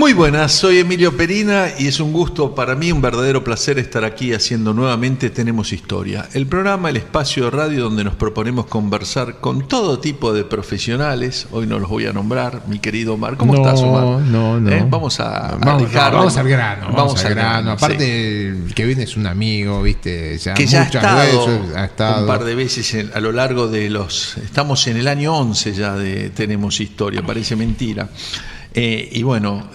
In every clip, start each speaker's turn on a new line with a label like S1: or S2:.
S1: Muy buenas, soy Emilio Perina y es un gusto para mí, un verdadero placer estar aquí haciendo nuevamente Tenemos Historia, el programa, el espacio de radio donde nos proponemos conversar con todo tipo de profesionales. Hoy no los voy a nombrar, mi querido Omar. ¿Cómo estás, Omar?
S2: No.
S1: Vamos al grano.
S2: Vamos al grano. Aparte, sí. Que viene es un amigo, ¿viste?
S1: Ya ha estado un par de veces a lo largo de los... Estamos en el año 11 ya de Tenemos Historia, parece mentira. Y bueno,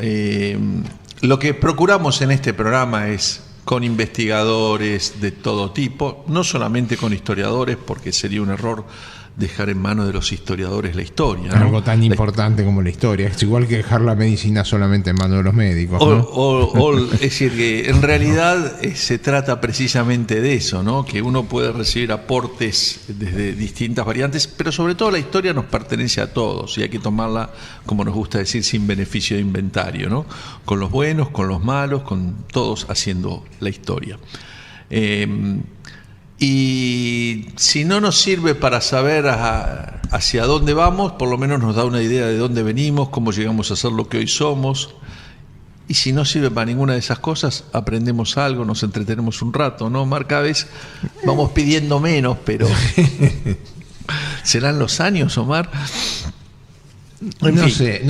S1: lo que procuramos en este programa es con investigadores de todo tipo, no solamente con historiadores, porque sería un error dejar en manos de los historiadores la historia, ¿no?
S2: Algo tan importante como la historia. Es igual que dejar la medicina solamente en manos de los médicos, ¿no?
S1: Es decir, que en realidad se trata precisamente de eso, ¿no? Que uno puede recibir aportes desde distintas variantes, pero sobre todo la historia nos pertenece a todos y hay que tomarla, como nos gusta decir, sin beneficio de inventario, ¿no? Con los buenos, con los malos, con todos haciendo la historia. Y si no nos sirve para saber hacia dónde vamos, por lo menos nos da una idea de dónde venimos, cómo llegamos a ser lo que hoy somos. Y si no sirve para ninguna de esas cosas, aprendemos algo, nos entretenemos un rato, ¿no? Mar, cada vez vamos pidiendo menos, pero ¿serán los años, Omar?
S2: No sé.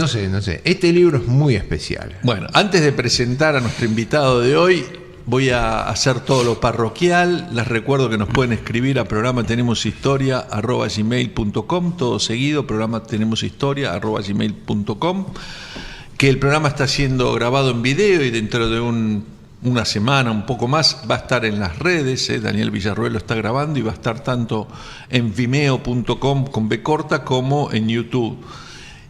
S2: Este libro es muy especial.
S1: Bueno, antes de presentar a nuestro invitado de hoy, voy a hacer todo lo parroquial. Les recuerdo que nos pueden escribir a programa tenemoshistoria@gmail.com, todo seguido, programa tenemoshistoria@gmail.com, que el programa está siendo grabado en video y dentro de una semana, un poco más, va a estar en las redes. Daniel Villarruel lo está grabando y va a estar tanto en vimeo.com con B corta como en YouTube.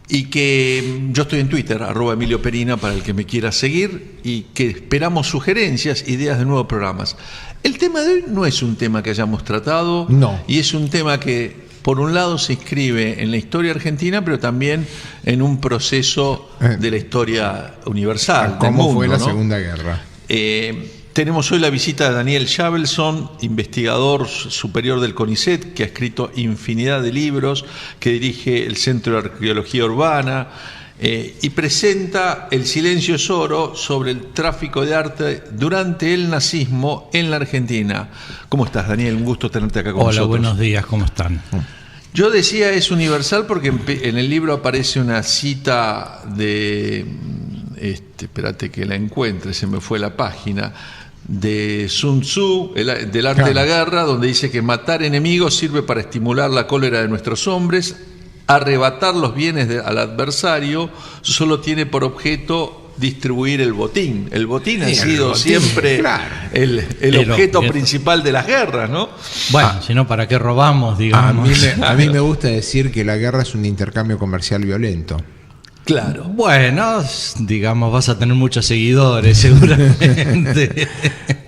S1: Y que yo estoy en Twitter, @Emilio Perina, para el que me quiera seguir, y que esperamos sugerencias, ideas de nuevos programas. El tema de hoy no es un tema que hayamos tratado,
S2: no.
S1: Y es un tema que, por un lado, se inscribe en la historia argentina, pero también en un proceso de la historia universal.
S2: ¿Cómo fue la Segunda Guerra?
S1: Tenemos hoy la visita de Daniel Shabelson, investigador superior del CONICET, que ha escrito infinidad de libros, que dirige el Centro de Arqueología Urbana y presenta El silencio es oro, sobre el tráfico de arte durante el nazismo en la Argentina. ¿Cómo estás, Daniel? Un gusto tenerte acá con nosotros.
S3: Hola, buenos días, ¿cómo están?
S1: Yo decía es universal porque en el libro aparece una cita de... espérate que la encuentre, se me fue la página, de Sun Tzu, del arte de la guerra, donde dice que matar enemigos sirve para estimular la cólera de nuestros hombres, arrebatar los bienes al adversario solo tiene por objeto distribuir el botín. El botín ha sido siempre el objeto principal de las guerras, ¿no?
S3: Bueno, si no, ¿para qué robamos, digamos?
S2: A mí me gusta decir que la guerra es un intercambio comercial violento.
S1: Claro.
S3: Bueno, digamos, vas a tener muchos seguidores, seguramente.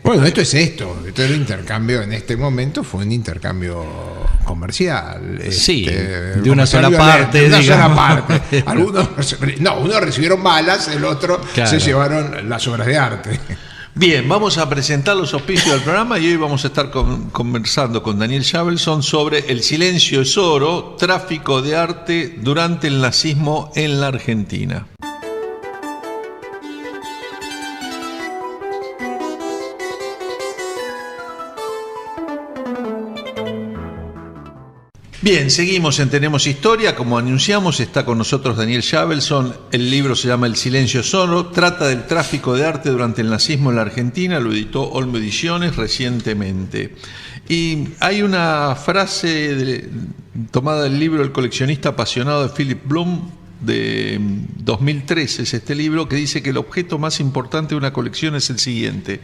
S2: Bueno, esto es el intercambio en este momento, fue un intercambio comercial.
S3: Sí, de una sola parte.
S2: Unos recibieron balas, el otro se llevaron las obras de arte.
S1: Bien, vamos a presentar los auspicios del programa y hoy vamos a estar conversando con Daniel Shabelson sobre El silencio es oro, tráfico de arte durante el nazismo en la Argentina. Bien, seguimos en Tenemos Historia. Como anunciamos, está con nosotros Daniel Shabelson. El libro se llama El silencio es oro, trata del tráfico de arte durante el nazismo en la Argentina. Lo editó Olmo Ediciones recientemente. Y hay una frase tomada del libro El coleccionista apasionado de Philip Bloom, de 2013, es este libro, que dice que el objeto más importante de una colección es el siguiente.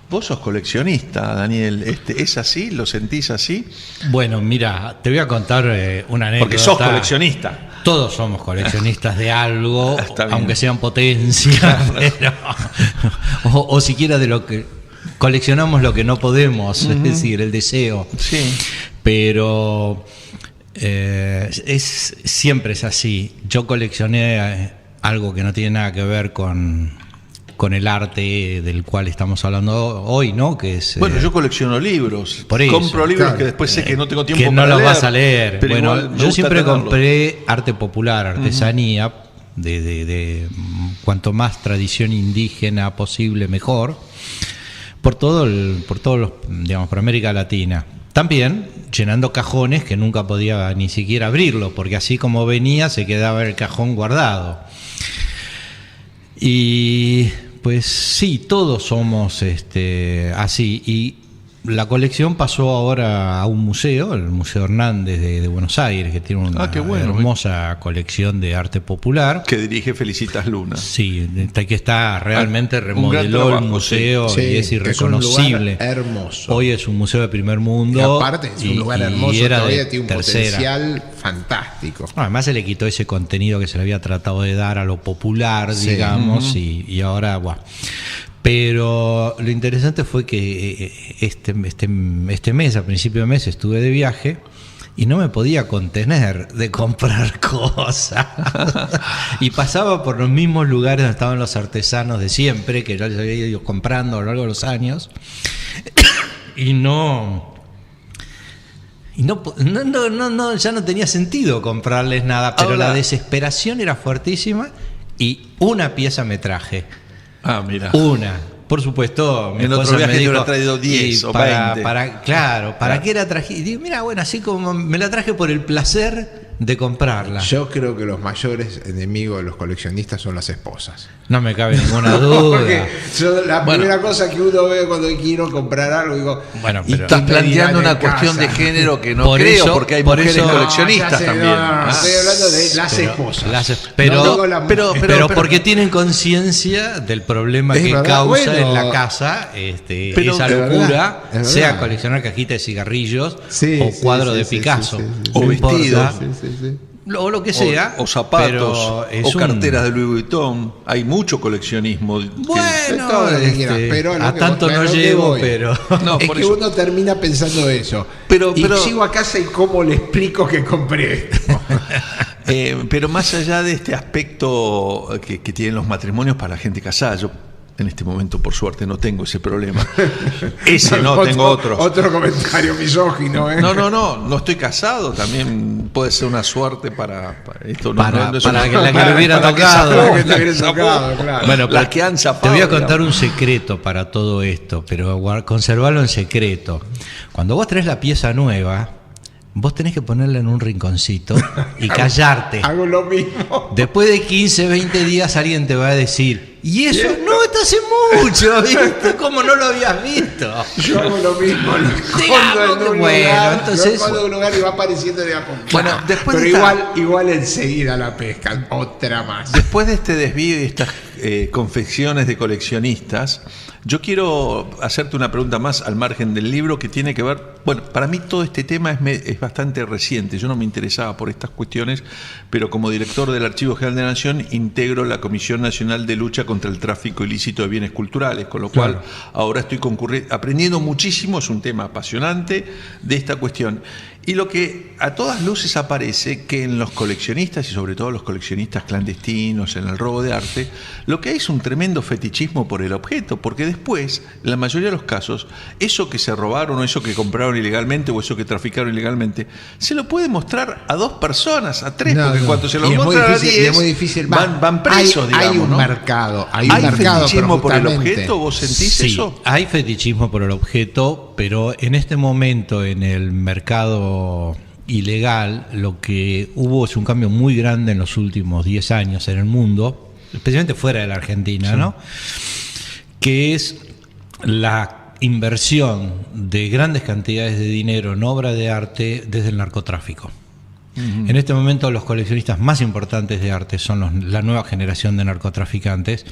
S1: Vos sos coleccionista, Daniel, ¿es así? ¿Lo sentís así?
S3: Bueno, mira, te voy a contar una anécdota.
S1: Porque sos coleccionista.
S3: Todos somos coleccionistas de algo, aunque sean potencia, pero, o siquiera de lo que coleccionamos lo que no podemos, es decir, el deseo.
S1: Sí.
S3: Pero siempre es así. Yo coleccioné algo que no tiene nada que ver con el arte del cual estamos hablando hoy, ¿no? Que es,
S1: bueno, yo colecciono libros.
S3: Por eso,
S1: compro libros que después sé que no tengo tiempo
S3: que
S1: para leer.
S3: no los vas a leer.
S1: Pero
S3: bueno, yo siempre compré arte popular, artesanía, de cuanto más tradición indígena posible, mejor, por todos los, digamos, por América Latina. También llenando cajones que nunca podía ni siquiera abrirlo, porque así como venía se quedaba el cajón guardado. Y pues sí, todos somos así. Y la colección pasó ahora a un museo, el Museo Hernández de Buenos Aires, que tiene una hermosa colección de arte popular.
S1: Que dirige Felicitas Luna.
S3: Sí, que está realmente remodeló el museo, sí, y es irreconocible.
S2: Es un lugar hermoso.
S3: Hoy es un museo de primer mundo.
S2: Y aparte es un lugar hermoso, todavía tiene un potencial fantástico.
S3: Además se le quitó ese contenido que se le había tratado de dar a lo popular, sí, digamos, y ahora, bueno. Pero lo interesante fue que este mes, a principio de mes, estuve de viaje y no me podía contener de comprar cosas. Y pasaba por los mismos lugares donde estaban los artesanos de siempre, que yo les había ido comprando a lo largo de los años. Y ya no tenía sentido comprarles nada, pero ahora, la desesperación era fuertísima y una pieza me traje.
S1: Ah, mira.
S3: Una. Por supuesto,
S1: en otro viaje te hubiera traído 10 o 20.
S3: ¿Para qué la traje? Y digo, mira, bueno, así como me la traje por el placer de comprarla.
S2: Yo creo que los mayores enemigos de los coleccionistas son las esposas.
S3: No me cabe ninguna duda.
S2: Porque la primera cosa que uno ve cuando quiero comprar algo, digo,
S1: y estás planteando una cuestión de género que no creo, porque hay mujeres coleccionistas también.
S2: No, estoy hablando de las esposas.
S3: Pero porque tienen conciencia del problema que causa en la casa esa locura, sea coleccionar cajitas de cigarrillos o cuadros de Picasso.
S1: O vestidos.
S3: O lo que sea,
S1: o zapatos, o carteras de Louis Vuitton. Hay mucho coleccionismo.
S3: Bueno,
S2: todo lo que quieras, pero
S3: a tanto no llego, pero
S2: no, es que eso. Uno termina pensando eso. Pero llego a casa y cómo le explico que compré esto.
S1: Pero más allá de este aspecto que tienen los matrimonios para la gente casada, yo en este momento, por suerte, no tengo ese problema. Tengo otro.
S2: Otro comentario misógino, ¿eh?
S1: No estoy casado. También puede ser una suerte para esto.
S3: Para que la que le hubiera tocado.
S2: Claro.
S3: Bueno,
S1: las que han zafado.
S3: Te voy a contar un secreto para todo esto, pero conservarlo en secreto. Cuando vos traes la pieza nueva, vos tenés que ponerla en un rinconcito y callarte.
S2: Hago lo mismo.
S3: Después de 15, 20 días alguien te va a decir, y eso no, esto hace mucho, ¿viste? ¿Cómo no lo habías visto?
S2: Yo hago lo mismo.
S3: Entonces,
S2: en un lugar y va apareciendo de a poco.
S1: Bueno, después
S2: pero igual enseguida la pescan, otra más.
S1: Después de este desvío y estas confecciones de coleccionistas, yo quiero hacerte una pregunta más al margen del libro que tiene que ver, bueno, para mí todo este tema es bastante reciente. Yo no me interesaba por estas cuestiones, pero como director del Archivo General de la Nación integro la Comisión Nacional de Lucha contra el Tráfico Ilícito de Bienes Culturales, con lo cual ahora estoy aprendiendo muchísimo, es un tema apasionante de esta cuestión. Y lo que a todas luces aparece que en los coleccionistas, y sobre todo los coleccionistas clandestinos, en el robo de arte, lo que hay es un tremendo fetichismo por el objeto, porque después, en la mayoría de los casos, eso que se robaron o eso que compraron ilegalmente o eso que traficaron ilegalmente, se lo puede mostrar a 2 personas, a 3, porque cuando se lo muestran a 10,
S2: es muy difícil.
S1: Van presos,
S2: hay
S1: digamos,
S2: un
S1: ¿no?
S2: mercado.
S1: ¿Hay fetichismo por el objeto? ¿Vos sentís eso?
S3: Hay fetichismo por el objeto, pero en este momento en el mercado ilegal lo que hubo es un cambio muy grande en los últimos 10 años en el mundo, especialmente fuera de la Argentina, ¿no? Que es la inversión de grandes cantidades de dinero en obra de arte desde el narcotráfico. Uh-huh. En este momento los coleccionistas más importantes de arte son la nueva generación de narcotraficantes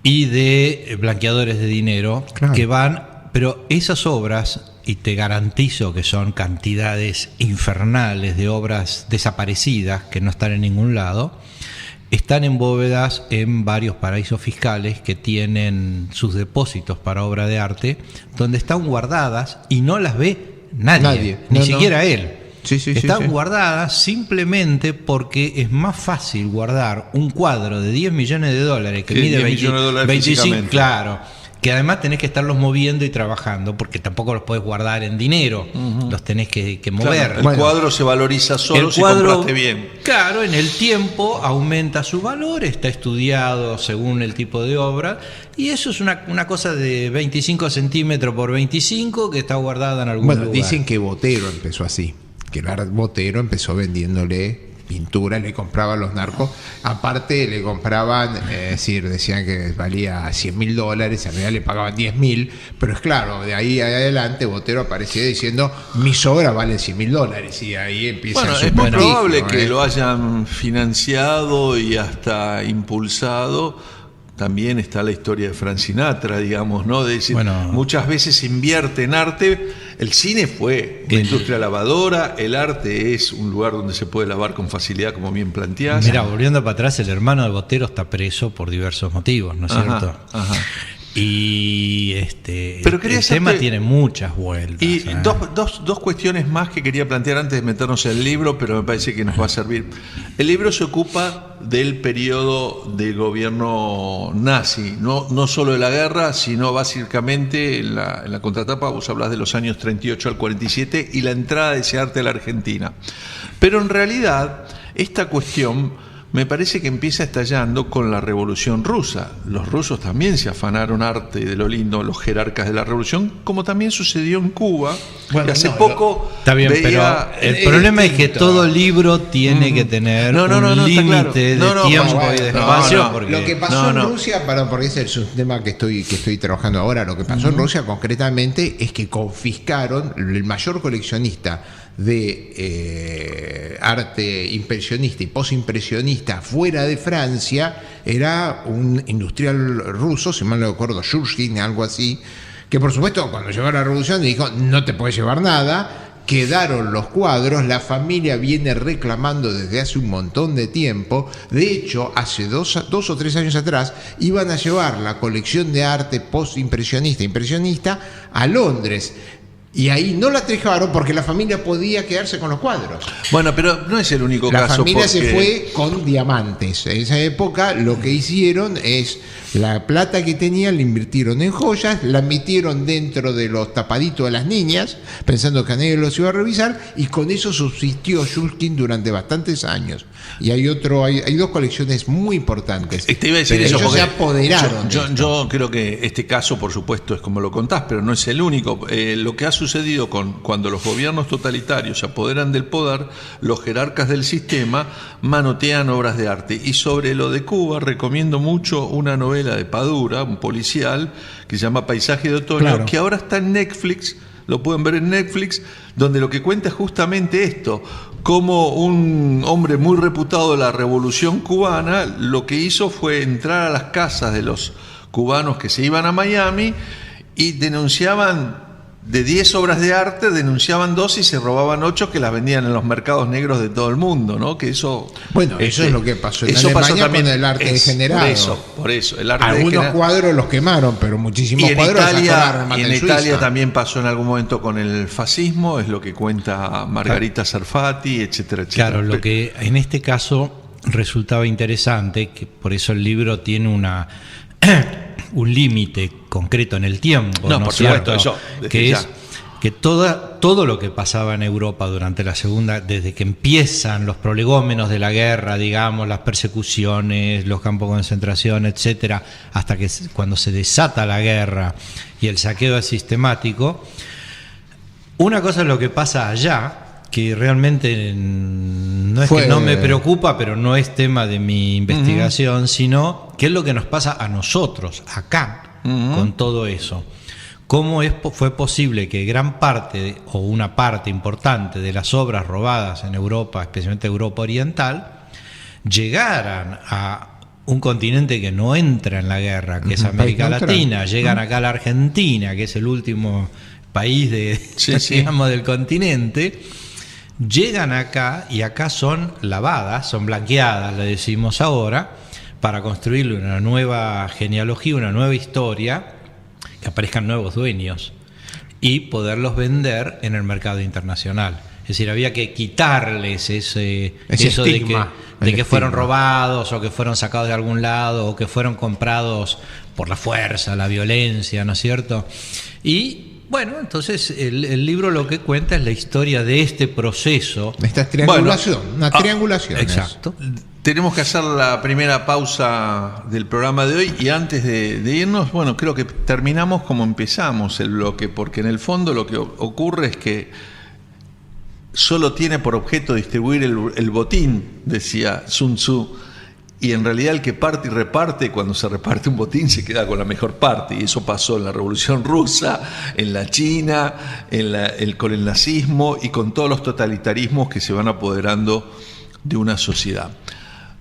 S3: y de blanqueadores de dinero que van, pero esas obras, y te garantizo que son cantidades infernales de obras desaparecidas que no están en ningún lado, están en bóvedas en varios paraísos fiscales que tienen sus depósitos para obra de arte, donde están guardadas y no las ve nadie. Ni siquiera él. Están guardadas simplemente porque es más fácil guardar un cuadro de $10 millones que mide 25, claro, que además tenés que estarlos moviendo y trabajando, porque tampoco los podés guardar en dinero, los tenés que mover.
S1: Claro, el cuadro se valoriza solo si compraste bien.
S3: Claro, en el tiempo aumenta su valor, está estudiado según el tipo de obra, y eso es una cosa de 25 centímetros por 25 que está guardada en algún lugar.
S2: Dicen que Botero empezó así, que Botero empezó vendiéndole pintura, le compraba a los narcos, aparte le compraban, decían que valía $100.000, en realidad le pagaban 10.000, pero es claro, de ahí adelante Botero aparecía diciendo, mis obras valen $100.000, y ahí empieza
S1: es muy probable que lo hayan financiado y hasta impulsado. También está la historia de Frank Sinatra, digamos, ¿no? De decir, muchas veces invierte en arte. El cine fue una industria lavadora, el arte es un lugar donde se puede lavar con facilidad, como bien planteás.
S3: Mira, volviendo para atrás, el hermano de Botero está preso por diversos motivos, ¿no es cierto?
S1: Ajá.
S3: Y
S1: Pero
S3: el tema tiene muchas vueltas.
S1: Y dos cuestiones más que quería plantear antes de meternos en el libro, pero me parece que nos va a servir. El libro se ocupa del periodo del gobierno nazi, no solo de la guerra, sino básicamente en la contratapa vos hablás de los años 38 al 47 y la entrada de ese arte a la Argentina. Pero en realidad esta cuestión me parece que empieza estallando con la Revolución Rusa. Los rusos también se afanaron arte de lo lindo, los jerarcas de la Revolución, como también sucedió en Cuba, que hace poco
S3: está bien, pero el problema es que todo libro tiene que tener un límite de tiempo y de espacio.
S2: Porque lo que pasó en Rusia, porque ese es un tema que estoy trabajando ahora, lo que pasó en Rusia concretamente es que confiscaron el mayor coleccionista de arte impresionista y posimpresionista fuera de Francia, era un industrial ruso, si mal no recuerdo, Shurkin, algo así, que por supuesto cuando llegó la revolución dijo, no te puedes llevar nada, quedaron los cuadros, la familia viene reclamando desde hace un montón de tiempo, de hecho hace dos o tres años atrás iban a llevar la colección de arte postimpresionista, impresionista a Londres. Y ahí no la trajeron porque la familia podía quedarse con los cuadros.
S1: Bueno, pero no es el único caso.
S2: La familia se fue con diamantes. En esa época lo que hicieron es, la plata que tenían la invirtieron en joyas, la metieron dentro de los tapaditos de las niñas, pensando que a nadie los iba a revisar, y con eso subsistió Shulkin durante bastantes años. Y hay dos colecciones muy importantes.
S1: Te iba a decir
S2: pero
S1: eso
S2: ellos se apoderaron.
S1: Yo creo que este caso, por supuesto, es como lo contás, pero no es el único. Lo que ha sucedido cuando los gobiernos totalitarios se apoderan del poder, los jerarcas del sistema manotean obras de arte. Y sobre lo de Cuba, recomiendo mucho una novela de Padura, un policial, que se llama Paisaje de Otoño, que ahora está en Netflix. Lo pueden ver en Netflix, donde lo que cuenta es justamente esto, como un hombre muy reputado de la Revolución Cubana, lo que hizo fue entrar a las casas de los cubanos que se iban a Miami y denunciaban, de 10 obras de arte, denunciaban 2 y se robaban 8 que las vendían en los mercados negros de todo el mundo, ¿no? Que eso...
S2: Bueno, eso es lo que pasó en Alemania también con el arte degenerado.
S1: Por eso, el arte
S2: algunos cuadros los quemaron, pero muchísimos cuadros sacaron
S1: en Italia también pasó en algún momento con el fascismo, es lo que cuenta Margarita Sarfati, etcétera, etcétera.
S3: Claro, lo que en este caso resultaba interesante, que por eso el libro tiene un límite concreto en el tiempo, ¿no?
S1: Por supuesto, eso,
S3: que es que todo lo que pasaba en Europa durante la segunda, desde que empiezan los prolegómenos de la guerra, digamos, las persecuciones, los campos de concentración, etcétera, hasta que cuando se desata la guerra y el saqueo es sistemático, una cosa es lo que pasa allá, que realmente no es que no me preocupa, pero no es tema de mi investigación, sino qué es lo que nos pasa a nosotros acá con todo eso. ¿Cómo fue posible que gran parte o una parte importante de las obras robadas en Europa, especialmente Europa Oriental, llegaran a un continente que no entra en la guerra, que es América Latina, llegan acá a la Argentina, que es el último país digamos, del continente, llegan acá y acá son lavadas, son blanqueadas, le decimos ahora, para construirle una nueva genealogía, una nueva historia, que aparezcan nuevos dueños y poderlos vender en el mercado internacional. Es decir, había que quitarles eso
S2: estigma,
S3: de que fueron
S2: estigma.
S3: robados o que fueron sacados de algún lado o que fueron comprados por la fuerza, la violencia, ¿no es cierto? Y bueno, entonces el libro lo que cuenta es la historia de este proceso.
S2: Esta triangulación, una triangulación.
S3: Exacto.
S1: Tenemos que hacer la primera pausa del programa de hoy y antes de irnos, bueno, creo que terminamos como empezamos el bloque, porque en el fondo lo que ocurre es que solo tiene por objeto distribuir el botín, decía Sun Tzu, y en realidad el que parte y reparte, cuando se reparte un botín se queda con la mejor parte, y eso pasó en la Revolución Rusa, en la China, con el nazismo y con todos los totalitarismos que se van apoderando de una sociedad.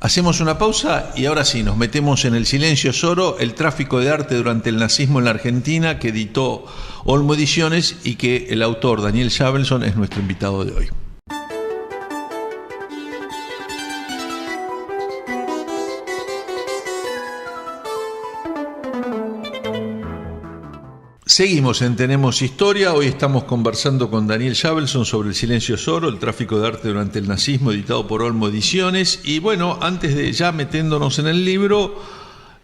S1: Hacemos una pausa y ahora sí, nos metemos en El silencio es oro, el tráfico de arte durante el nazismo en la Argentina, que editó Olmo Ediciones y que el autor Daniel Shabelson es nuestro invitado de hoy. Seguimos en Tenemos Historia. Hoy estamos conversando con Daniel Shabelson sobre El silencio es oro, el tráfico de arte durante el nazismo, editado por Olmo Ediciones. Y bueno, antes de ya metiéndonos en el libro,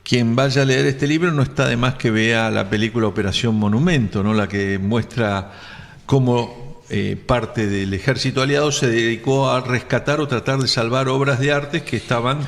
S1: quien vaya a leer este libro no está de más que vea la película Operación Monumento, ¿no? La que muestra cómo parte del ejército aliado se dedicó a rescatar o tratar de salvar obras de arte que estaban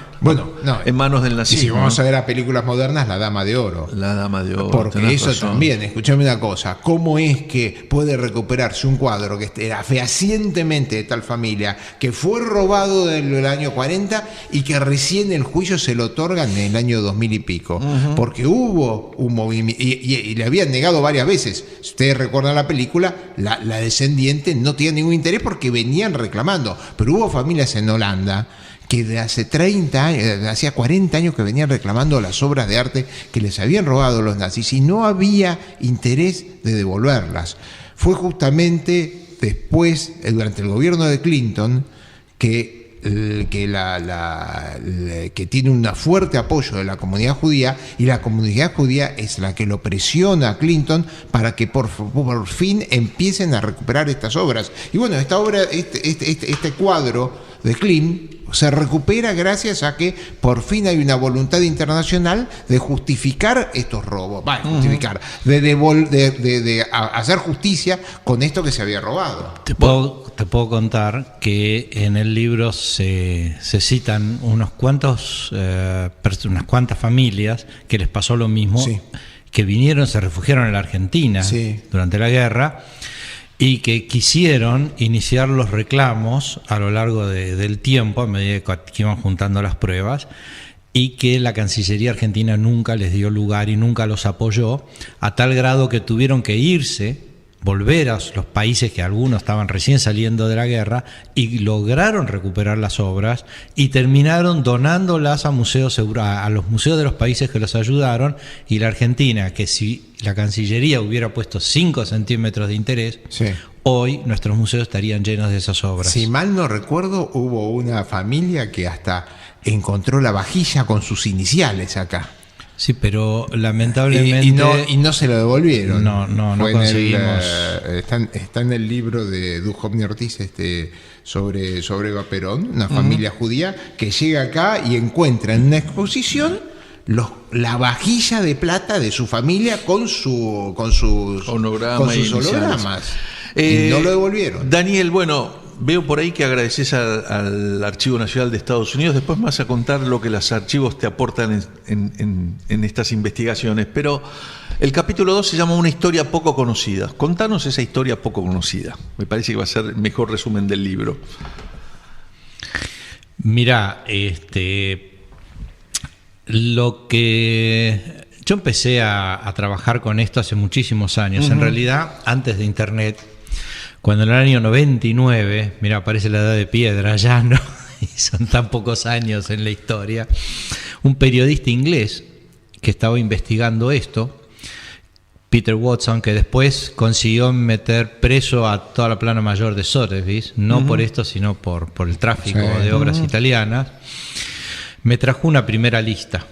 S1: en manos del nazismo.
S2: Y si vamos a ver a películas modernas, La Dama de Oro.
S1: La Dama de Oro.
S2: Porque eso
S1: razón.
S2: también, escúchame una cosa, ¿cómo es que puede recuperarse un cuadro que era fehacientemente de tal familia, que fue robado del año 40 y que recién el juicio se lo otorgan en el año 2000 y pico? Porque hubo un movimiento, y le habían negado varias veces. Si ustedes recuerdan la película, la descendiente no tiene ningún interés porque venían reclamando, pero hubo familias en Holanda que de hace 30 años, hacía 40 años que venían reclamando las obras de arte que les habían robado los nazis y no había interés de devolverlas. Fue justamente después, durante el gobierno de Clinton, que tiene un fuerte apoyo de la comunidad judía, y la comunidad judía es la que lo presiona a Clinton para que por fin empiecen a recuperar estas obras. Y bueno, esta obra, este cuadro de Klimt se recupera gracias a que por fin hay una voluntad internacional de justificar estos robos, de hacer justicia con esto que se había robado.
S3: Te puedo contar que en el libro se citan unas cuantas familias que les pasó lo mismo,
S2: sí,
S3: que vinieron, se refugiaron en la Argentina, sí, durante la guerra, y que quisieron iniciar los reclamos a lo largo del tiempo, a medida que iban juntando las pruebas, y que la Cancillería argentina nunca les dio lugar y nunca los apoyó, a tal grado que tuvieron que irse, volver a los países que algunos estaban recién saliendo de la guerra, y lograron recuperar las obras y terminaron donándolas a museos, a los museos de los países que los ayudaron. Y la Argentina, que si la Cancillería hubiera puesto 5 centímetros de interés, sí, hoy nuestros museos estarían llenos de esas obras.
S2: Si mal no recuerdo, hubo una familia que hasta encontró la vajilla con sus iniciales acá.
S3: Sí, pero lamentablemente...
S2: Y no se lo devolvieron.
S3: No conseguimos...
S2: Está en el libro de Duhovny Ortiz sobre Eva Perón, una familia judía que llega acá y encuentra en una exposición la vajilla de plata de su familia con sus hologramas. Y no lo devolvieron.
S1: Daniel, bueno, veo por ahí que agradeces al Archivo Nacional de Estados Unidos. Después me vas a contar lo que los archivos te aportan en estas investigaciones. Pero el capítulo 2 se llama Una historia poco conocida. Contanos esa historia poco conocida. Me parece que va a ser el mejor resumen del libro.
S3: Mirá, lo que... Yo empecé a trabajar con esto hace muchísimos años. En realidad, antes de Internet, cuando en el año 99, mira, parece la edad de piedra ya, ¿no? Y son tan pocos años en la historia, un periodista inglés que estaba investigando esto, Peter Watson, que después consiguió meter preso a toda la plana mayor de Sotheby's, no por esto, sino por el tráfico de obras italianas, me trajo una primera lista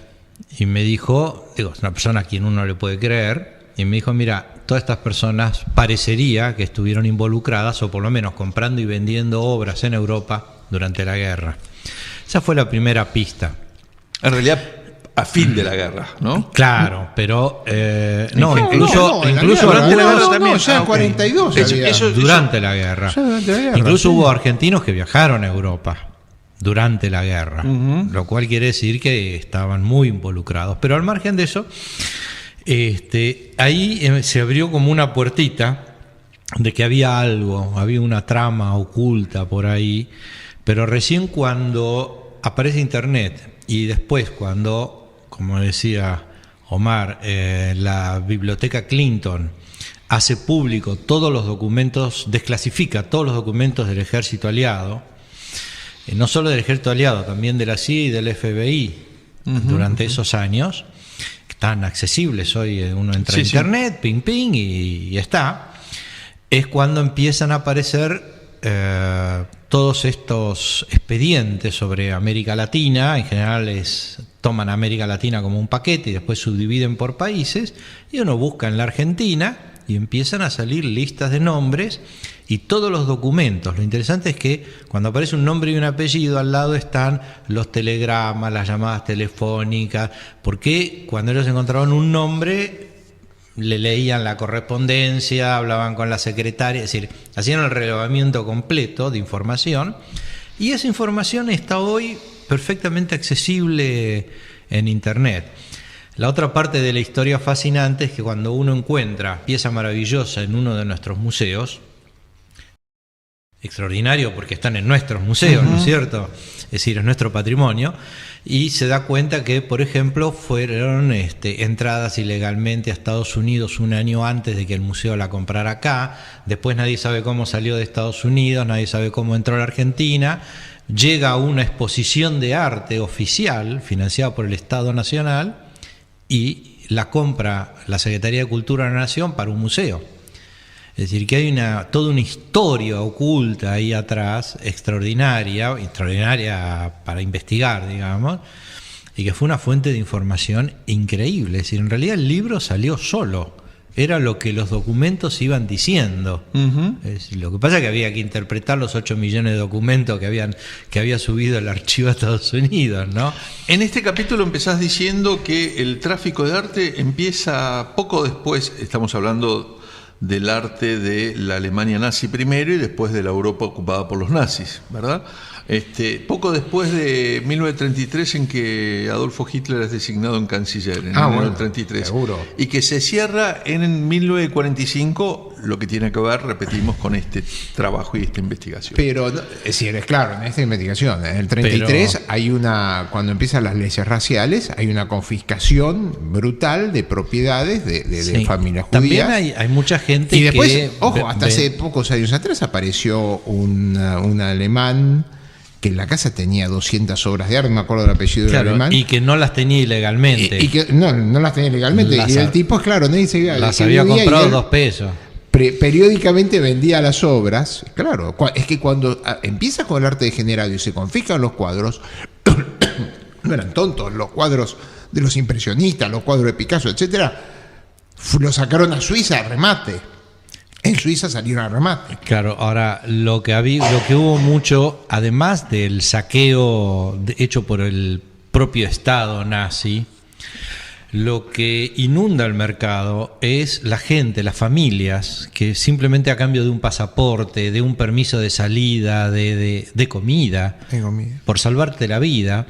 S3: y me dijo, es una persona a quien uno le puede creer, y me dijo, mira, todas estas personas parecería que estuvieron involucradas, o por lo menos comprando y vendiendo obras en Europa durante la guerra. Esa fue la primera pista.
S1: En realidad, a fin de la guerra, ¿no?
S3: Claro, pero
S2: No,
S3: incluso
S1: durante la guerra también.
S2: ya en 42 había.
S3: durante la guerra.
S2: Ya durante la guerra,
S3: Incluso
S2: sí.
S3: hubo argentinos que viajaron a Europa durante la guerra, lo cual quiere decir que estaban muy involucrados. Pero al margen de eso, ahí se abrió como una puertita de que había algo, había una trama oculta por ahí, pero recién cuando aparece Internet y después cuando, como decía Omar, la biblioteca Clinton hace público todos los documentos, desclasifica todos los documentos del ejército aliado, no solo del ejército aliado, también de la CIA y del FBI, durante esos años, que están accesibles hoy, uno entra a internet, ping ping, y está, es cuando empiezan a aparecer todos estos expedientes sobre América Latina. En general toman América Latina como un paquete y después subdividen por países, y uno busca en la Argentina y empiezan a salir listas de nombres y todos los documentos. Lo interesante es que cuando aparece un nombre y un apellido, al lado están los telegramas, las llamadas telefónicas, porque cuando ellos encontraban un nombre, le leían la correspondencia, hablaban con la secretaria, es decir, hacían el relevamiento completo de información, y esa información está hoy perfectamente accesible en Internet. La otra parte de la historia fascinante es que cuando uno encuentra pieza maravillosa en uno de nuestros museos, extraordinario porque están en nuestros museos, ¿no es cierto? Es decir, es nuestro patrimonio, y se da cuenta que, por ejemplo, fueron entradas ilegalmente a Estados Unidos un año antes de que el museo la comprara acá. Después nadie sabe cómo salió de Estados Unidos, nadie sabe cómo entró a la Argentina. Llega a una exposición de arte oficial financiada por el Estado Nacional y la compra la Secretaría de Cultura de la Nación para un museo. Es decir, que hay toda una historia oculta ahí atrás, extraordinaria para investigar, digamos, y que fue una fuente de información increíble. Es decir, en realidad el libro salió solo, era lo que los documentos iban diciendo. Es decir, lo que pasa es que había que interpretar los 8 millones de documentos que había subido el archivo a Estados Unidos, ¿no?
S1: En este capítulo empezás diciendo que el tráfico de arte empieza poco después, estamos hablando del arte de la Alemania nazi primero y después de la Europa ocupada por los nazis, ¿verdad? Poco después de 1933, en que Adolfo Hitler es designado en canciller, en 1933,
S2: seguro.
S1: Y que se cierra en 1945, lo que tiene que ver, repetimos, con este trabajo y esta investigación.
S2: Pero, es decir, es claro, en esta investigación, en el 33 hay cuando empiezan las leyes raciales, hay una confiscación brutal de propiedades de familias judías.
S3: También hay mucha gente
S2: y después,
S3: que...
S2: ojo, hasta hace pocos años atrás apareció un alemán que en la casa tenía 200 obras de arte, me acuerdo del apellido del alemán.
S3: Y que no las tenía ilegalmente.
S2: Y que no las tenía ilegalmente. Y el tipo, claro, no dice
S3: las había comprado 2 pesos.
S2: Periódicamente vendía las obras. Claro, es que cuando empieza con el arte degenerado y se confiscan los cuadros, no eran tontos los cuadros de los impresionistas, los cuadros de Picasso, etcétera, los sacaron a Suiza a remate. En Suiza salieron a remate.
S3: Claro, ahora lo que hubo mucho, además del saqueo hecho por el propio Estado nazi, lo que inunda el mercado es la gente, las familias, que simplemente a cambio de un pasaporte, de un permiso de salida, de comida, por salvarte la vida,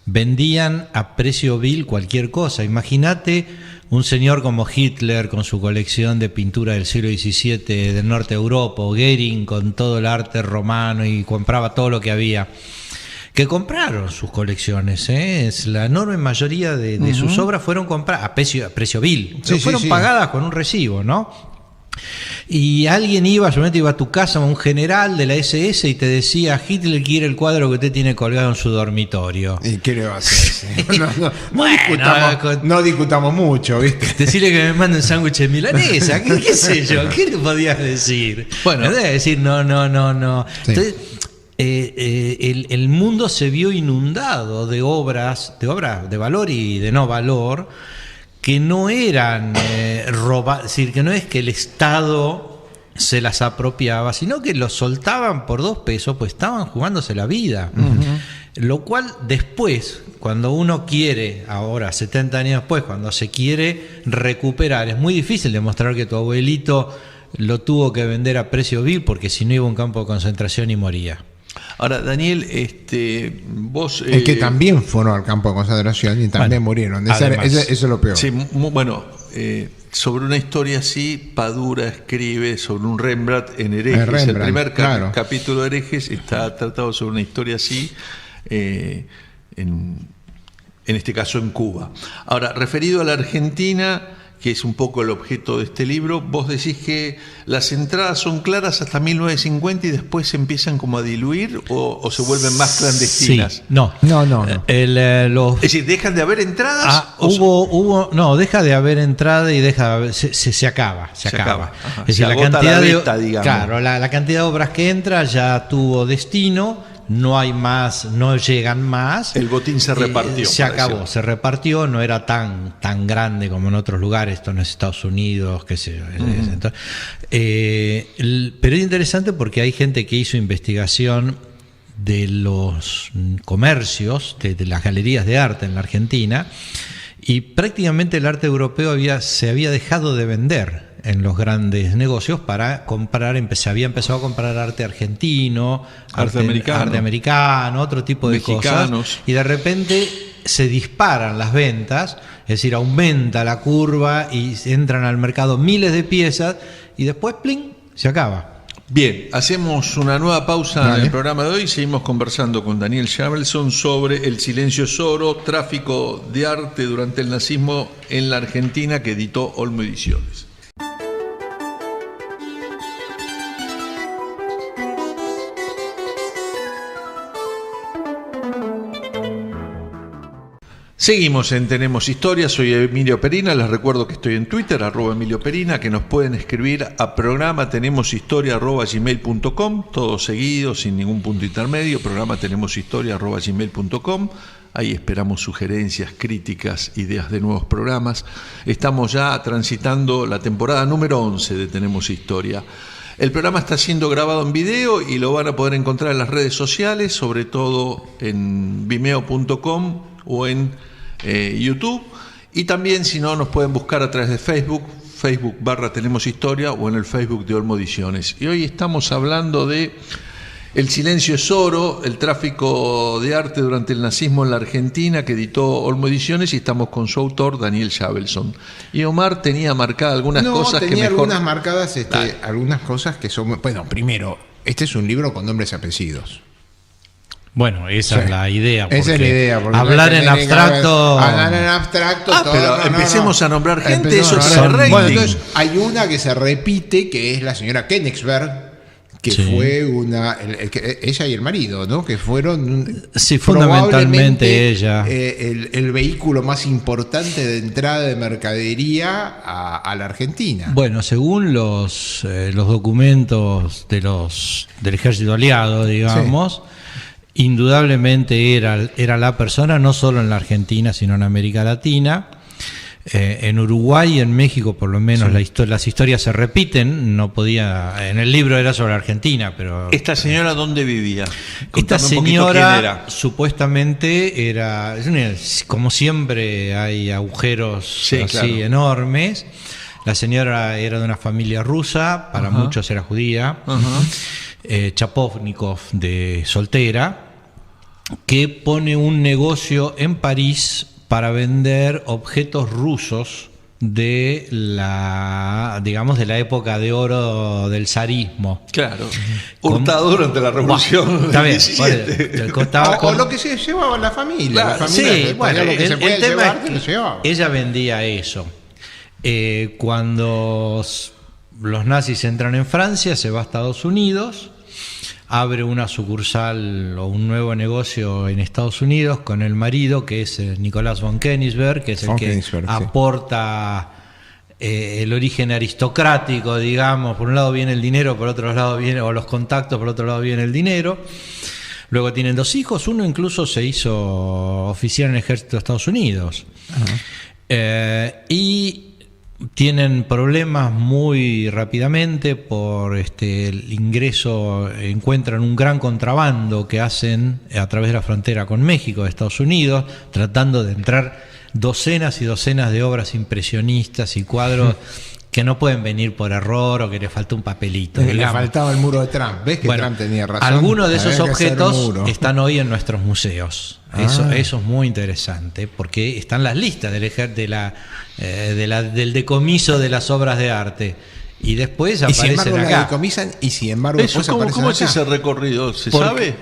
S3: vendían a precio vil cualquier cosa. Imagínate un señor como Hitler con su colección de pintura del siglo XVII del norte de Europa, o Goering con todo el arte romano y compraba todo lo que había, que compraron sus colecciones. La enorme mayoría de sus obras fueron compradas a precio vil, fueron pagadas con un recibo, ¿no? Y alguien seguramente iba a tu casa, un general de la SS, y te decía: Hitler quiere el cuadro que usted tiene colgado en su dormitorio.
S2: ¿Y qué le va a hacer? No discutamos mucho, ¿viste?
S3: Decirle que me manden sándwich de milanesa, ¿qué sé yo? ¿Qué le podías decir?
S1: Bueno,
S3: no debe decir no. Sí. Entonces, el mundo se vio inundado de obras de valor y de no valor, que no eran robadas, es decir, que no es que el Estado se las apropiaba, sino que los soltaban por 2 pesos, pues estaban jugándose la vida. Lo cual después, cuando uno quiere, ahora 70 años después, cuando se quiere recuperar, es muy difícil demostrar que tu abuelito lo tuvo que vender a precio vil, porque si no iba a un campo de concentración y moría.
S1: Ahora, Daniel, vos...
S2: Es que también fueron al campo de concentración y también murieron. Eso es lo peor.
S1: Sí, bueno, sobre una historia así, Padura escribe sobre un Rembrandt en Herejes. El primer capítulo de Herejes está tratado sobre una historia así, en este caso en Cuba. Ahora, referido a la Argentina, que es un poco el objeto de este libro, vos decís que las entradas son claras hasta 1950 y después se empiezan como a diluir o se vuelven más clandestinas.
S3: Sí, no.
S1: Es decir, ¿dejan de haber entradas?
S3: No, deja de haber entrada y se acaba. Se acaba.
S1: Ajá.
S3: Es decir,
S1: se agota la venta, digamos.
S3: Claro, la cantidad de obras que entra ya tuvo destino. No hay más, no llegan más.
S1: El botín se repartió.
S3: Se acabó, se repartió, no era tan grande como en otros lugares, esto no es Estados Unidos, qué sé yo. Entonces, pero es interesante porque hay gente que hizo investigación de los comercios, de las galerías de arte en la Argentina, y prácticamente el arte europeo se había dejado de vender en los grandes negocios para comprar, se había empezado a comprar arte argentino, arte americano, otro tipo de
S1: mexicanos.
S3: Cosas, y de repente se disparan las ventas, es decir, aumenta la curva y entran al mercado miles de piezas y después, ¡pling!, se acaba.
S1: Bien, hacemos una nueva pausa en el programa de hoy y seguimos conversando con Daniel Shabelson sobre El silencio es oro, tráfico de arte durante el nazismo en la Argentina, que editó Olmo Ediciones. Seguimos en Tenemos Historia, soy Emilio Perina, les recuerdo que estoy en Twitter, @EmilioPerina, que nos pueden escribir a programa tenemoshistoria@gmail.com, todo seguido, sin ningún punto intermedio, programa tenemoshistoria@gmail.com, ahí esperamos sugerencias, críticas, ideas de nuevos programas. Estamos ya transitando la temporada número 11 de Tenemos Historia. El programa está siendo grabado en video y lo van a poder encontrar en las redes sociales, sobre todo en vimeo.com o en YouTube, y también, si no, nos pueden buscar a través de Facebook /Tenemos Historia, o en el Facebook de Olmo Ediciones. Y hoy estamos hablando de El silencio es oro, el tráfico de arte durante el nazismo en la Argentina, que editó Olmo Ediciones, y estamos con su autor, Daniel Shabelson. Y Omar tenía marcadas algunas cosas que mejor...
S2: algunas marcadas, algunas cosas que son... Bueno, primero, este es un libro con nombres y apellidos.
S3: Bueno, esa es la idea.
S2: Esa es la idea.
S3: Hablar en abstracto.
S1: Pero empecemos a nombrar gente, eso es el rating.
S2: Bueno, entonces hay una que se repite, que es la señora Königsberg, que fue ella y el marido, ¿no? Que fueron
S3: fundamentalmente ella
S2: el vehículo más importante de entrada de mercadería a la Argentina.
S3: Bueno, según los documentos del ejército aliado, digamos, indudablemente era la persona, no solo en la Argentina, sino en América Latina. En Uruguay y en México, por lo menos, las historias se repiten. No podía. En el libro era sobre Argentina, pero.
S1: ¿Esta señora dónde vivía?
S3: Esta señora supuestamente era. Como siempre, hay agujeros así enormes. La señora era de una familia rusa, para muchos era judía. Chapovnikov, de soltera, que pone un negocio en París para vender objetos rusos de la época de oro del zarismo.
S1: Claro. Hurtado durante la Revolución.
S3: Está bien.
S2: O lo que se llevaba la familia.
S3: Claro, el tema es que ella vendía eso. Cuando los nazis entran en Francia, se va a Estados Unidos, abre una sucursal o un nuevo negocio en Estados Unidos con el marido, que es Nicolás von Königsberg, que es el que aporta el origen aristocrático, digamos. Por un lado viene el dinero, por otro lado viene, o los contactos, por otro lado viene el dinero. Luego tienen 2 hijos, uno incluso se hizo oficial en el ejército de Estados Unidos. Y tienen problemas muy rápidamente por el ingreso, encuentran un gran contrabando que hacen a través de la frontera con México, de Estados Unidos, tratando de entrar docenas y docenas de obras impresionistas y cuadros que no pueden venir por error o que le falta un papelito.
S2: Le faltaba el muro de Trump. ¿Ves que Trump tenía razón?
S3: Algunos de esos objetos están hoy en nuestros museos. Eso es muy interesante, porque están las listas del decomiso de las obras de arte. Y después aparecen acá.
S2: La decomisan y sin embargo después aparecen
S1: ¿Cómo
S2: acá?
S1: es ese recorrido? ¿Se sabe?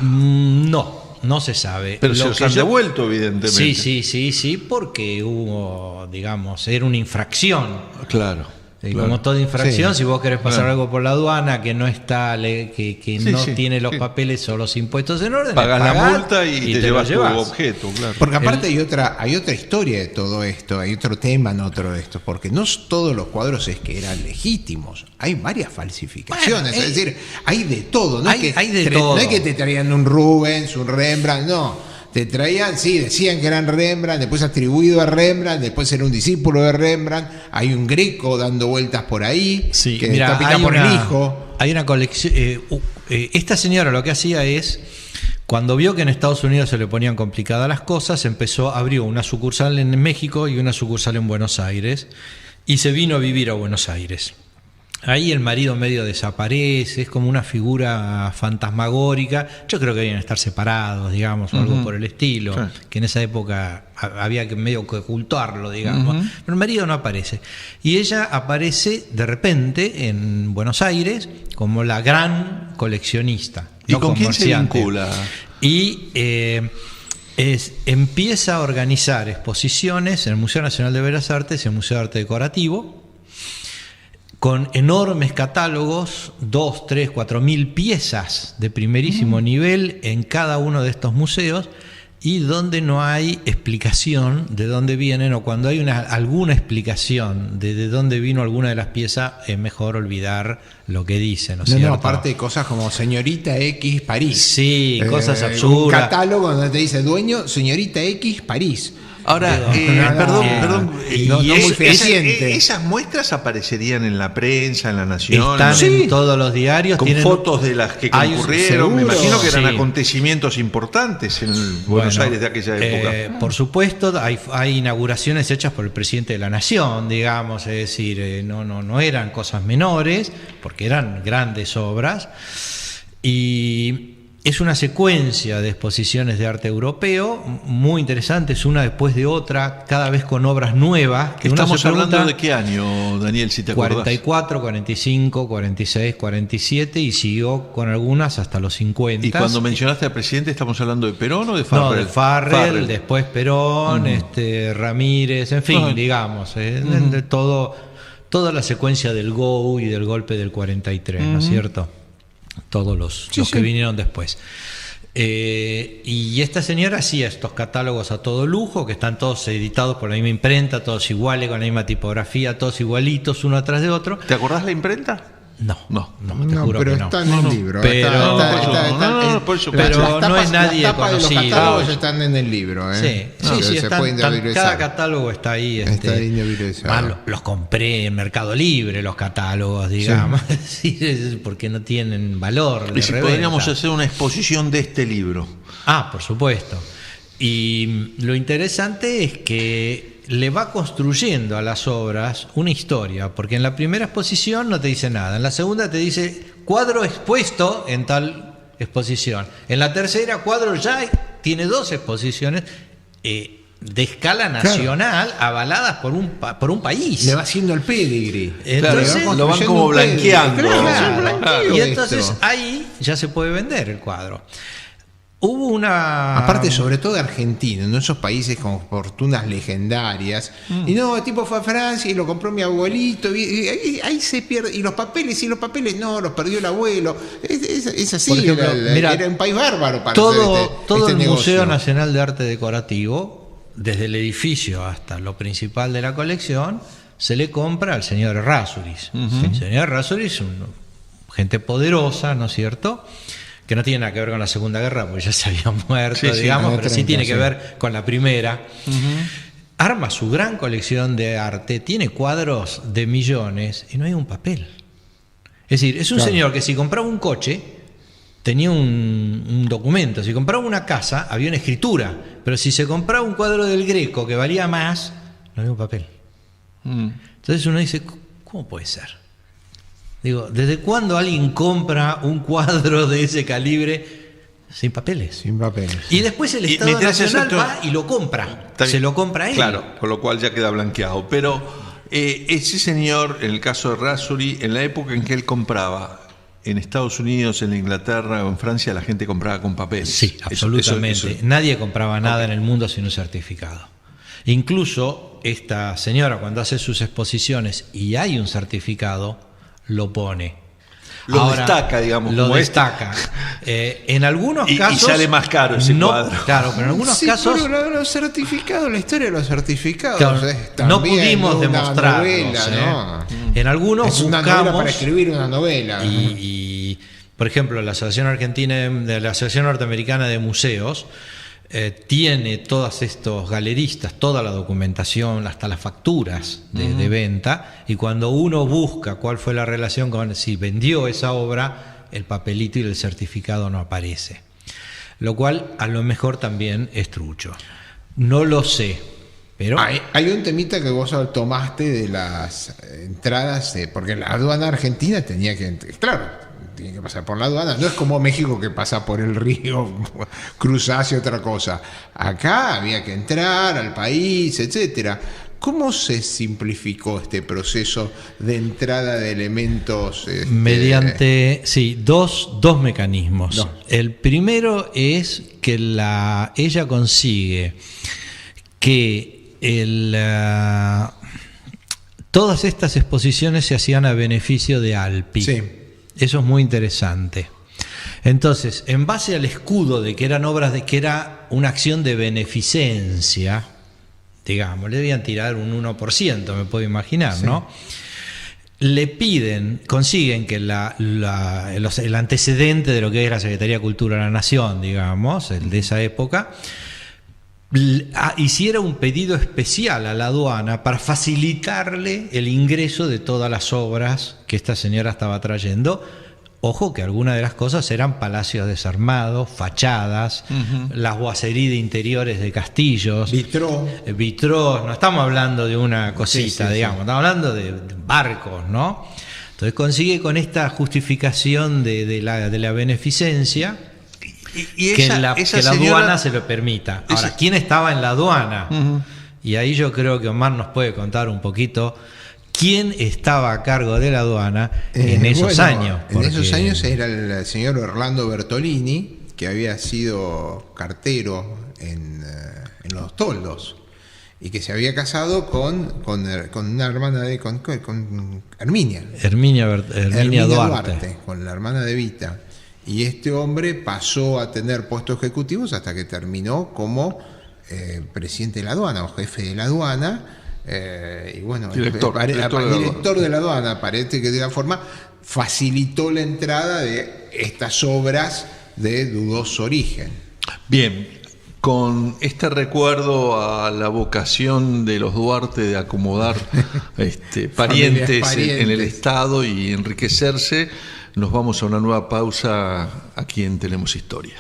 S3: No se sabe.
S1: Pero se los han devuelto, evidentemente.
S3: Sí, porque hubo, digamos, era una infracción.
S1: Claro.
S3: Y como toda infracción, si vos querés pasar algo por la aduana que no está, que no tiene los papeles o los impuestos en orden,
S1: pagas la multa y te llevas tu objeto, claro.
S2: Porque aparte hay otra historia de todo esto, hay otro tema en otro de esto, porque no todos los cuadros es que eran legítimos, hay varias falsificaciones, es decir, hay de todo, no
S3: hay de todo.
S2: No es que te traían un Rubens, un Rembrandt, no. Te traían, decían que eran Rembrandt, después atribuido a Rembrandt, después era un discípulo de Rembrandt, hay un Greco dando vueltas por ahí, que está picado por el hijo.
S3: Hay una colección. Esta señora lo que hacía es, cuando vio que en Estados Unidos se le ponían complicadas las cosas, abrió una sucursal en México y una sucursal en Buenos Aires, y se vino a vivir a Buenos Aires. Ahí el marido medio desaparece, es como una figura fantasmagórica. Yo creo que deben estar separados, digamos, o algo por el estilo, que en esa época había que medio que ocultarlo, digamos. Pero el marido no aparece. Y ella aparece de repente en Buenos Aires como la gran coleccionista.
S1: ¿Y con quién se vincula?
S3: Y empieza a organizar exposiciones en el Museo Nacional de Bellas Artes y el Museo de Arte Decorativo, con enormes catálogos, 2, 3, 4 mil piezas de primerísimo nivel en cada uno de estos museos, y donde no hay explicación de dónde vienen, o cuando hay alguna explicación de dónde vino alguna de las piezas, es mejor olvidar lo que dicen, ¿no es cierto?
S2: Aparte de cosas como Señorita X París.
S3: Sí, cosas absurdas.
S2: Un catálogo donde te dice dueño, Señorita X París.
S1: Ahora, perdón,
S2: no muy fehaciente.
S1: ¿Esas muestras aparecerían en la prensa, en La Nación?
S3: Están en todos los diarios.
S1: Con fotos de las que concurrieron. Me imagino que eran acontecimientos importantes en Buenos Aires de aquella época.
S3: Por supuesto, hay inauguraciones hechas por el presidente de la Nación, digamos, es decir, no eran cosas menores, porque eran grandes obras. Y es una secuencia de exposiciones de arte europeo muy interesantes, una después de otra, cada vez con obras nuevas.
S1: ¿Estamos hablando de qué año, Daniel, si te acuerdas?
S3: 44, 45, 46, 47, y siguió con algunas hasta los 50.
S1: ¿Y cuando mencionaste al presidente, estamos hablando de Perón o de Farrell?
S3: No, de Farrell, después Perón, Ramírez, en fin, digamos, de toda la secuencia del GO y del golpe del 43, ¿no es cierto? Todos los que vinieron después. Y esta señora hacía estos catálogos a todo lujo, que están todos editados por la misma imprenta, todos iguales, con la misma tipografía, todos igualitos, uno atrás de otro.
S1: ¿Te acordás la imprenta?
S3: No,
S2: te juro pero que está en el libro.
S3: Pero no es nadie conocido.
S2: Los catálogos están en el libro.
S3: Sí, cada catálogo está ahí.
S2: Está individualizado.
S3: Los compré en Mercado Libre, los catálogos, digamos, porque no tienen valor.
S1: ¿Y si podríamos hacer una exposición de este libro?
S3: Por supuesto. Y lo interesante es que le va construyendo a las obras una historia, porque en la primera exposición no te dice nada, en la segunda te dice cuadro expuesto en tal exposición, en la tercera cuadro ya tiene 2 exposiciones de escala nacional, avaladas por un país.
S2: Le va haciendo el pedigree.
S3: Entonces,
S1: lo van como blanqueando.
S3: Y entonces ahí ya se puede vender el cuadro. Hubo una...
S2: Aparte, sobre todo de Argentina, en esos países con fortunas legendarias. Y no, el tipo fue a Francia y lo compró mi abuelito. Y ahí se pierde. Y los papeles, no, los perdió el abuelo. Es así.
S3: Ejemplo,
S2: era un país bárbaro para
S3: todo el
S2: negocio.
S3: Museo Nacional de Arte Decorativo, desde el edificio hasta lo principal de la colección, se le compra al señor Errázuriz. El señor Errázuriz es gente poderosa, ¿no es cierto?, que no tiene nada que ver con la Segunda Guerra, porque ya se había muerto, digamos, pero sí tiene que ver con la primera. arma su gran colección de arte, tiene cuadros de millones y no hay un papel. Es decir, es un señor que si compraba un coche tenía un documento, si compraba una casa había una escritura, pero si se compraba un cuadro del Greco que valía más, no había un papel. Entonces uno dice, ¿cómo puede ser? Digo, ¿desde cuándo alguien compra un cuadro de ese calibre sin papeles?
S2: Sin papeles.
S3: Y después el Estado Nacional va y lo compra. Se lo compra él.
S1: Claro, con lo cual ya queda blanqueado. Pero ese señor, en el caso de Errázuriz, en la época en que él compraba, en Estados Unidos, en Inglaterra o en Francia, la gente compraba con papeles.
S3: Sí, absolutamente. Nadie compraba nada en el mundo sin un certificado. Incluso esta señora, cuando hace sus exposiciones y hay un certificado, lo pone.
S1: Lo destaca, digamos.
S3: Lo destaca. En algunos casos.
S1: Y sale más caro ese cuadro.
S3: Claro, pero en algunos casos.
S2: Pero los certificados, la historia de los certificados.
S3: Claro, no pudimos demostrarlos.
S2: ¿no?
S3: En algunos
S2: es una
S3: buscamos.
S2: Novela para escribir una novela.
S3: Y por ejemplo, la Asociación la Asociación Norteamericana de Museos tiene todos estos galeristas, toda la documentación, hasta las facturas de venta, y cuando uno busca cuál fue la relación con si vendió esa obra, el papelito y el certificado no aparece. Lo cual a lo mejor también es trucho. No lo sé, pero...
S2: Hay un temita que vos tomaste de las entradas, porque la aduana argentina tenía que... Claro, tiene que pasar por la aduana. No es como México que pasa por el río, cruza hacia otra cosa. Acá había que entrar al país, etcétera. ¿Cómo se simplificó este proceso de entrada de elementos?
S3: Mediante, dos mecanismos. El primero es que ella consigue que todas estas exposiciones se hacían a beneficio de Alpi.
S2: Sí.
S3: Eso es muy interesante. Entonces, en base al escudo de que eran obras que era una acción de beneficencia, digamos, le debían tirar un 1%, me puedo imaginar, sí, ¿no? Le consiguen que el antecedente de lo que es la Secretaría de Cultura de la Nación, digamos, el de esa época, hiciera un pedido especial a la aduana para facilitarle el ingreso de todas las obras que esta señora estaba trayendo. Ojo que algunas de las cosas eran palacios desarmados, fachadas, las boiseries de interiores de castillos, vitrós, no estamos hablando de una cosita, digamos, estamos hablando de barcos, ¿no? Entonces consigue con esta justificación de la beneficencia que la aduana se lo permita. Ahora, ¿quién estaba en la aduana? Y ahí yo creo que Omar nos puede contar un poquito quién estaba a cargo de la aduana en esos años.
S2: En esos años era el señor Orlando Bertolini, que había sido cartero en Los Toldos y que se había casado con una hermana con Herminia Duarte, con la hermana de Vita. Y este hombre pasó a tener puestos ejecutivos hasta que terminó como presidente de la aduana o jefe de la aduana. Y bueno, director de la aduana, parece que de la forma facilitó la entrada de estas obras de dudoso origen.
S1: Bien, con este recuerdo a la vocación de los Duarte de acomodar parientes en el Estado y enriquecerse, nos vamos a una nueva pausa aquí en Tenemos Historia.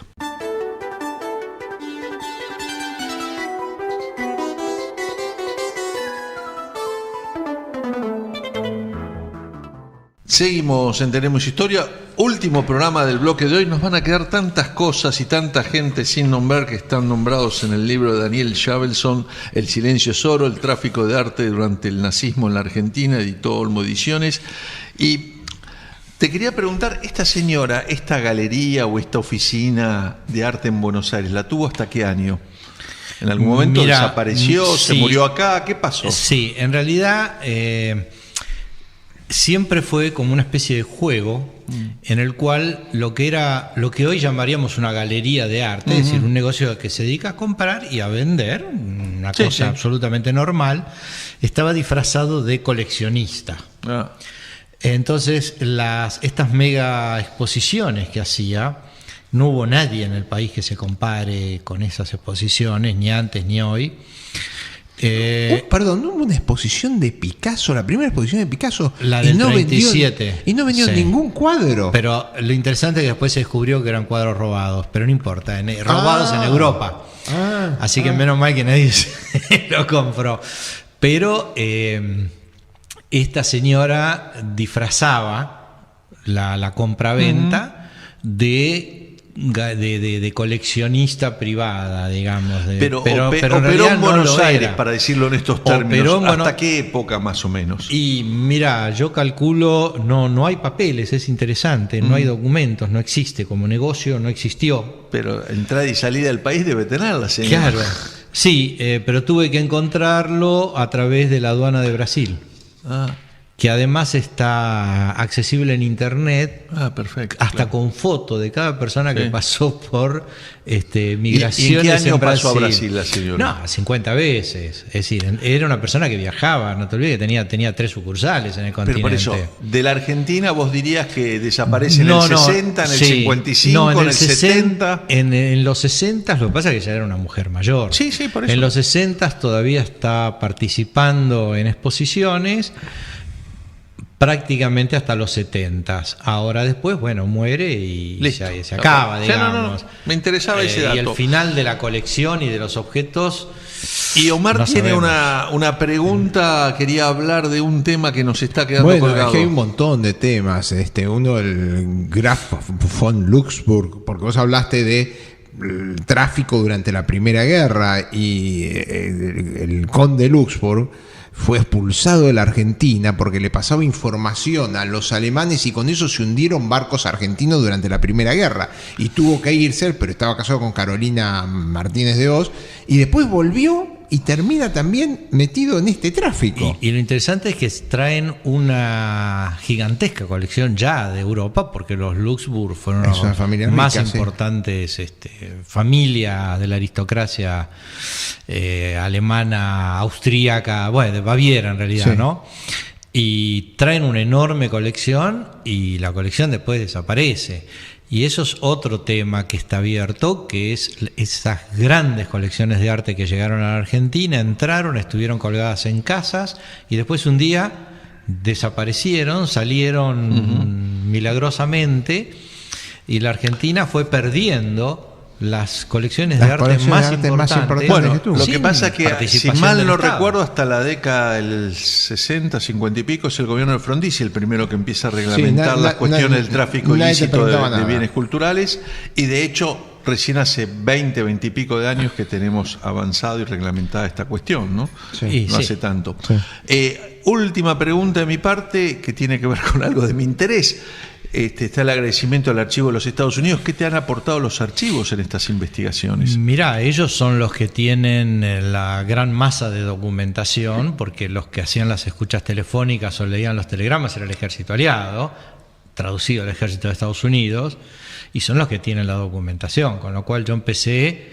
S1: Seguimos en Tenemos Historia, último programa del bloque de hoy. Nos van a quedar tantas cosas y tanta gente sin nombrar que están nombrados en el libro de Daniel Schavelson, El silencio es oro, el tráfico de arte durante el nazismo en la Argentina, editó Olmo Ediciones. Y te quería preguntar, esta señora, esta galería o esta oficina de arte en Buenos Aires, ¿la tuvo hasta qué año? ¿En algún momento desapareció? Sí, ¿se murió acá? ¿Qué pasó?
S3: Sí, en realidad siempre fue como una especie de juego en el cual lo que hoy llamaríamos una galería de arte, es decir, un negocio que se dedica a comprar y a vender, una cosa absolutamente normal, estaba disfrazado de coleccionista. Entonces, estas mega exposiciones que hacía, no hubo nadie en el país que se compare con esas exposiciones, ni antes ni hoy.
S2: Perdón, ¿no hubo una exposición de Picasso, la primera exposición de Picasso?
S3: La del 37.
S2: Y no vendió
S3: Sí.
S2: ningún cuadro.
S3: Pero lo interesante es que después se descubrió que eran cuadros robados, pero no importa, robados en Europa. Así que menos mal que nadie se lo compró. Pero esta señora disfrazaba la compraventa de coleccionista privada, digamos.
S1: Pero
S3: en
S1: operó
S3: realidad
S1: en
S3: no
S1: Buenos
S3: lo
S1: Aires,
S3: era.
S1: para decirlo en estos términos.
S3: Operó en
S1: ¿Hasta qué época más o menos?
S3: Y mira, yo calculo, no hay papeles, es interesante, no hay documentos, no existe, como negocio no existió.
S1: Pero entrada y salida del país debe tenerla, señora.
S3: Claro, sí, pero tuve que encontrarlo a través de la aduana de Brasil, que además está accesible en internet,
S1: Perfecto.
S3: hasta
S1: claro.
S3: con foto de cada persona que
S1: Sí.
S3: pasó por
S1: ¿Y
S3: migraciones
S1: en qué año
S3: Brasil.
S1: pasó a Brasil la señora?
S3: No, 50 veces. Es decir, era una persona que viajaba, no te olvides que tenía 3 sucursales en el
S1: Pero
S3: continente.
S1: por eso, de la Argentina vos dirías que desaparece en el 60, en el
S3: sí.
S1: 55,
S3: No,
S1: en el 70.
S3: En los 60, lo que pasa es que ya era una mujer mayor.
S1: Sí, sí, por eso.
S3: En los 60 todavía está participando en exposiciones, prácticamente hasta los 70. Ahora después, bueno, muere y
S1: Listo.
S3: se acaba,
S1: O sea,
S3: digamos.
S1: me interesaba ese dato.
S3: Y el final de la colección y de los objetos.
S1: Y Omar
S3: no
S1: tiene
S3: sabemos.
S1: una pregunta, quería hablar de un tema que nos está quedando
S2: Bueno,
S1: colgado.
S2: es que hay un montón de temas. Uno, el Graf von Luxemburg, porque vos hablaste de tráfico durante la Primera Guerra y el conde Luxemburg fue expulsado de la Argentina porque le pasaba información a los alemanes y con eso se hundieron barcos argentinos durante la Primera Guerra y tuvo que irse, pero estaba casado con Carolina Martínez de Hoz y después volvió y termina también metido en este tráfico.
S3: Y lo interesante es que traen una gigantesca colección ya de Europa, porque los Luxemburg fueron
S2: Es una familia
S3: las más
S2: rica, sí.
S3: importantes familias de la aristocracia alemana, austríaca, bueno, de Baviera en realidad,
S2: Sí.
S3: ¿no? Y traen una enorme colección y la colección después desaparece. Y eso es otro tema que está abierto, que es esas grandes colecciones de arte que llegaron a la Argentina, entraron, estuvieron colgadas en casas y después un día desaparecieron, salieron milagrosamente y la Argentina fue perdiendo las colecciones de arte más importantes.
S1: Bueno,
S2: que tú.
S1: lo
S3: sin
S1: que pasa es que, si
S3: participación
S1: mal
S3: del
S1: no
S3: Estado.
S1: recuerdo, hasta la década del 60, 50 y pico, es el gobierno de Frondizi el primero que empieza a reglamentar las cuestiones del tráfico
S2: nadie te
S1: ilícito
S2: preguntaba
S1: de
S2: nada.
S1: bienes culturales, y de hecho, recién hace 20 y pico de años que tenemos avanzado y reglamentada esta cuestión, ¿no?
S2: Sí.
S3: Y
S1: No
S3: sí.
S1: hace tanto.
S2: Sí.
S1: Última pregunta de mi parte, que tiene que ver con algo de mi interés. Está el agradecimiento al Archivo de los Estados Unidos. ¿Qué te han aportado los archivos en estas investigaciones?
S3: Mirá, ellos son los que tienen la gran masa de documentación, porque los que hacían las escuchas telefónicas o leían los telegramas era el ejército aliado, traducido al ejército de Estados Unidos, y son los que tienen la documentación, con lo cual yo empecé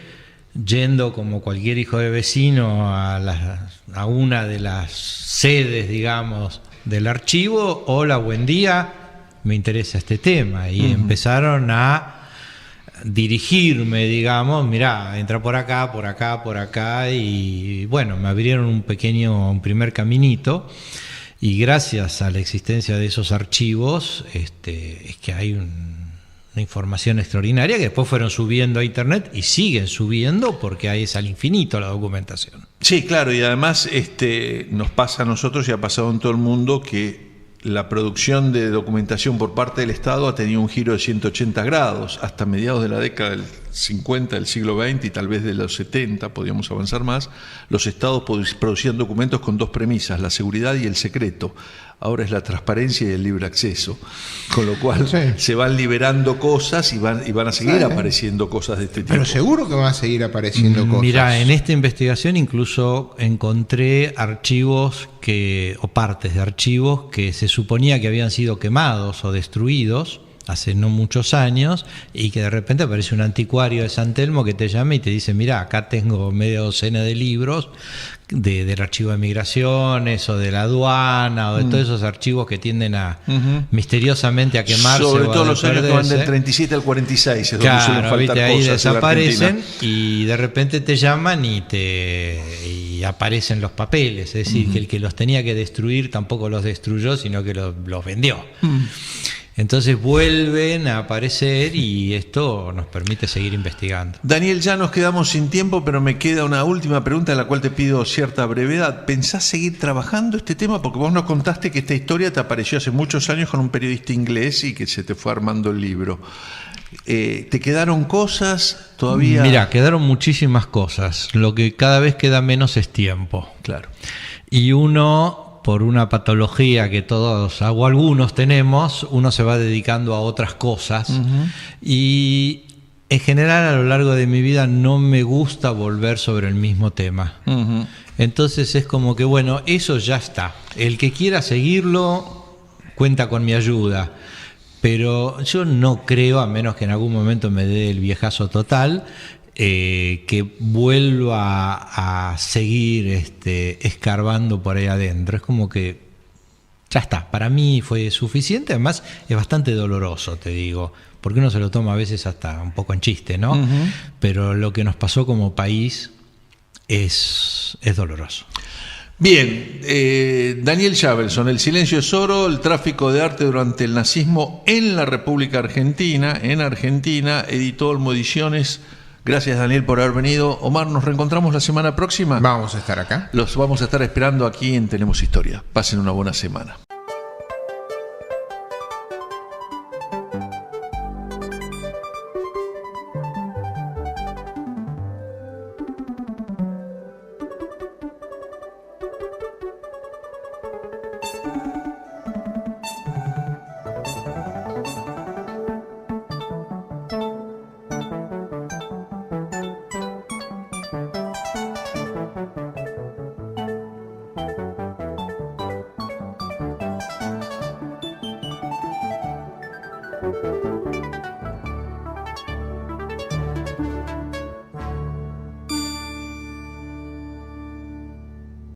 S3: yendo como cualquier hijo de vecino a una de las sedes, digamos, del archivo. Hola, buen día, me interesa este tema, y empezaron a dirigirme, digamos, mirá, entra por acá, por acá, por acá, y bueno, me abrieron un primer caminito, y gracias a la existencia de esos archivos, es que hay una información extraordinaria que después fueron subiendo a internet y siguen subiendo porque ahí es al infinito la documentación.
S1: Sí, claro, y además nos pasa a nosotros y ha pasado en todo el mundo que la producción de documentación por parte del Estado ha tenido un giro de 180 grados. Hasta mediados de la década del 50 del siglo XX y tal vez de los 70, podíamos avanzar más, los Estados producían documentos con dos premisas, la seguridad y el secreto. Ahora es la transparencia y el libre acceso, con lo cual
S2: Sí.
S1: se van liberando cosas y van a seguir
S2: Sí.
S1: apareciendo cosas de este tipo.
S2: Pero seguro que van a seguir apareciendo cosas.
S3: Mira, en esta investigación incluso encontré archivos o partes de archivos que se suponía que habían sido quemados o destruidos hace no muchos años, y que de repente aparece un anticuario de San Telmo que te llama y te dice, mira, acá tengo media docena de libros del archivo de migraciones o de la aduana o de todos esos archivos que tienden a misteriosamente a quemarse,
S1: sobre
S3: o a
S1: todo los años que van del
S3: perderse.
S1: 37 al 46 es donde
S3: Claro,
S1: suelen faltar
S3: viste, ahí
S1: cosas en la
S3: desaparecen
S1: Argentina.
S3: y de repente te llaman y aparecen los papeles, es decir, que el que los tenía que destruir tampoco los destruyó, sino que los vendió. Entonces vuelven a aparecer y esto nos permite seguir investigando.
S1: Daniel, ya nos quedamos sin tiempo, pero me queda una última pregunta en la cual te pido cierta brevedad. ¿Pensás seguir trabajando este tema? Porque vos nos contaste que esta historia te apareció hace muchos años con un periodista inglés y que se te fue armando el libro. ¿Te quedaron cosas todavía?
S3: Mira, quedaron muchísimas cosas. Lo que cada vez queda menos es tiempo.
S1: Claro.
S3: Y uno, por una patología que todos o algunos tenemos, uno se va dedicando a otras cosas. Y en general a lo largo de mi vida no me gusta volver sobre el mismo tema. Entonces es como que bueno, eso ya está. El que quiera seguirlo cuenta con mi ayuda. Pero yo no creo, a menos que en algún momento me dé el viejazo total, que vuelva a seguir escarbando por ahí adentro. Es como que ya está, para mí fue suficiente. Además es bastante doloroso, te digo, porque uno se lo toma a veces hasta un poco en chiste, ¿no? Pero lo que nos pasó como país es doloroso.
S1: Bien, Daniel Schavelson, El silencio es oro, el tráfico de arte durante el nazismo en la República Argentina, editó Olmo Ediciones. Gracias, Daniel, por haber venido. Omar, ¿nos reencontramos la semana próxima?
S2: Vamos a estar acá.
S1: Los vamos a estar esperando aquí en Tenemos Historia. Pasen una buena semana.